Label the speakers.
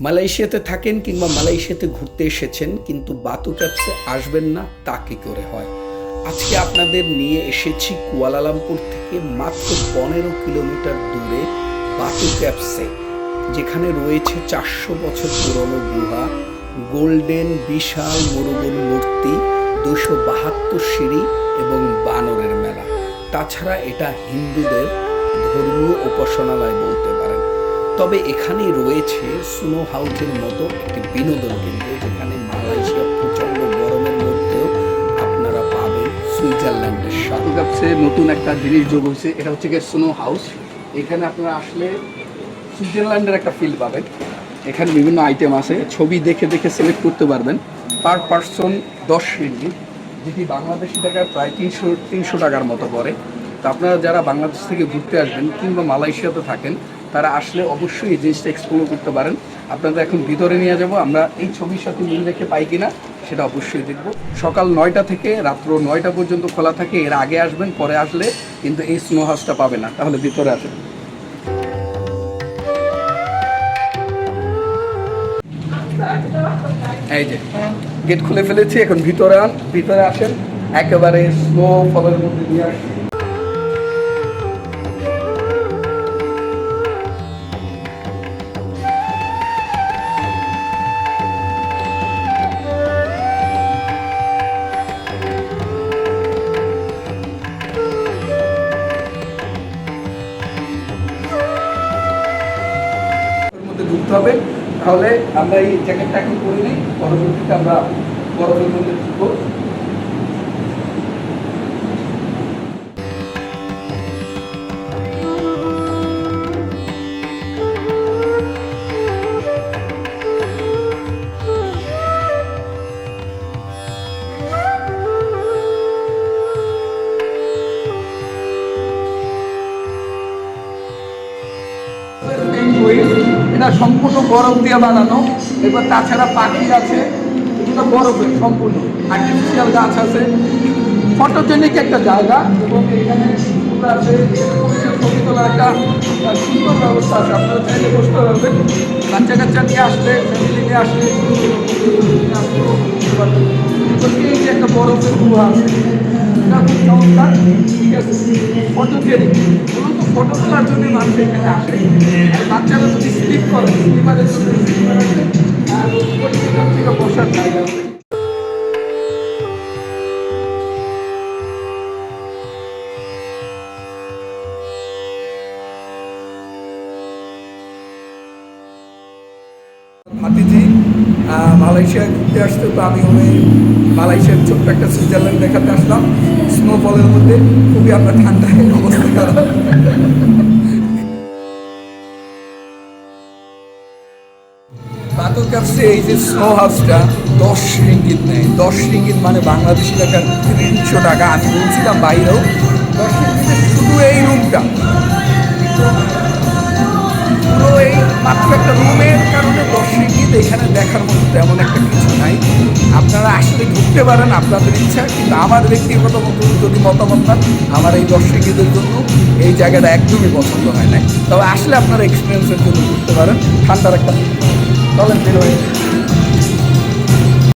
Speaker 1: মালয়েশিয়াতে থাকেন কিংবা মালয়েশিয়াতে ঘুরতে এসেছেন কিন্তু বাতু ক্যাপসে আসবেন না, তা কি করে হয়? আজকে আপনাদের নিয়ে এসেছি কুয়ালালামপুর থেকে মাত্র 15 কিলোমিটার দূরে বাতু ক্যাপসে, যেখানে রয়েছে 400 বছর পুরনো গুহা, গোল্ডেন বিশাল মুরুগন মূর্তি, 272 সিঁড়ি এবং বানরের মেলা। তাছাড়া এটা হিন্দুদের ধর্মীয় উপাসনালয় বলতে পারেন। তবে এখানেই রয়েছে স্নো হাউসের মতো একটি বিনোদন কেন্দ্র, যেখানে মালয়েশিয়া প্রচণ্ড গরমের মধ্যেও আপনারা পাবেন সুইজারল্যান্ডের স্বাদ। সবচেয়ে নতুন একটা জিনিস যোগ হয়েছে, এটা হচ্ছে গিয়ে স্নো হাউস। এখানে আপনারা আসলে সুইজারল্যান্ডের একটা ফিল পাবেন। এখানে বিভিন্ন আইটেম আছে, ছবি দেখে দেখে সিলেক্ট করতে পারবেন। পার পার্সন 10 রিঙ্গিত, যেটি বাংলাদেশি টাকায় প্রায় 300 টাকার মতো পড়ে। তো আপনারা যারা বাংলাদেশ থেকে ঘুরতে আসবেন কিংবা মালয়েশিয়াতে থাকেন, তারা আসলে অবশ্যই এই জিনিসটা এক্সপ্লোর করতে পারেন। আপনাদের এখন ভিতরে নিয়ে যাব, আমরা এই ছবির সাথে মিল রেখে পাই কিনা সেটা অবশ্যই দেখব। সকাল 9টা থেকে রাত্র 9টা পর্যন্ত খোলা থাকে। এর আগে আসবেন, পরে আসলে কিন্তু এই স্নো হাউসটা পাবে না। তাহলে ভিতরে আসেন। এই যে গেট খুলে ফেলেছি, এখন ভিতরে আসেন। একেবারে স্নো ফলের মধ্যে নিয়ে আসেন। ঢুকতে হবে। তাহলে আমরা এই জ্যাকেটটা এখন পরে নিই, পরবর্তীতে আমরা বরফের মধ্যে ঢুকবো। এটা সম্পূর্ণ বরফ দিয়ে বানানো। এবার তাছাড়া পাখি আছে, এগুলো বরফের সম্পূর্ণ। আর্টিফিশিয়াল গাছ আছে, ফটোজেনিক একটা জায়গা। এবং এখানে ফুল আছে, ছবি তোলার একটা সুন্দর ব্যবস্থা আছে। আপনারা চাইলে বসতে পারবেন। বাচ্চা কাচ্চা নিয়ে আসলে, ফ্যামিলি নিয়ে আসলে এই যে একটা বরফের গুহা আছে, এটা খুব চমৎকার। ঠিক আছে, ফটোজেনিক মূলত ফটো তোলার জন্য মানুষ এখানে আসে। আর বাচ্চারা যদি স্লিপ করে, স্লিপারের জন্য স্লিপার আছে, আর পরিষ্কার থেকে বসার জায়গা আছে। ভাতিজি মালয়েশিয়া ঘুরতে আসতে, তো আমি মালয়েশিয়ার ছোট্ট একটা সুইজারল্যান্ড দেখাতে আসলাম। স্নোফলের মধ্যে খুবই আমরা ঠান্ডায় অবস্থা খারাপ। বাতু ক্যাপসে এই যে স্নো হাউসটা 10 রিঙ্গিত নেয়। 10 রিঙ্গিত মানে বাংলাদেশি টাকার 300 টাকা। আমি বলছিলাম বাইরেও 10 রিঙ্গিতে শুধু এই রুমটা, পুরো এই মাত্র একটা রুমের কারণে 10 রিঙ্গিত। এখানে দেখার মতো তেমন একটা কিছু নাই। আপনারা আসলে ঘুরতে পারেন আপনাদের ইচ্ছা, কিন্তু আমার ব্যক্তিগত যদি মতামত না, আমার এই 10 রিঙ্গিতের জন্য এই জায়গাটা একদমই পছন্দ হয় না। তবে আসলে আপনারা এক্সপিরিয়েন্সের জন্য ঘুরতে পারেন। ঠান্ডার একটা চলেন বের হয়ে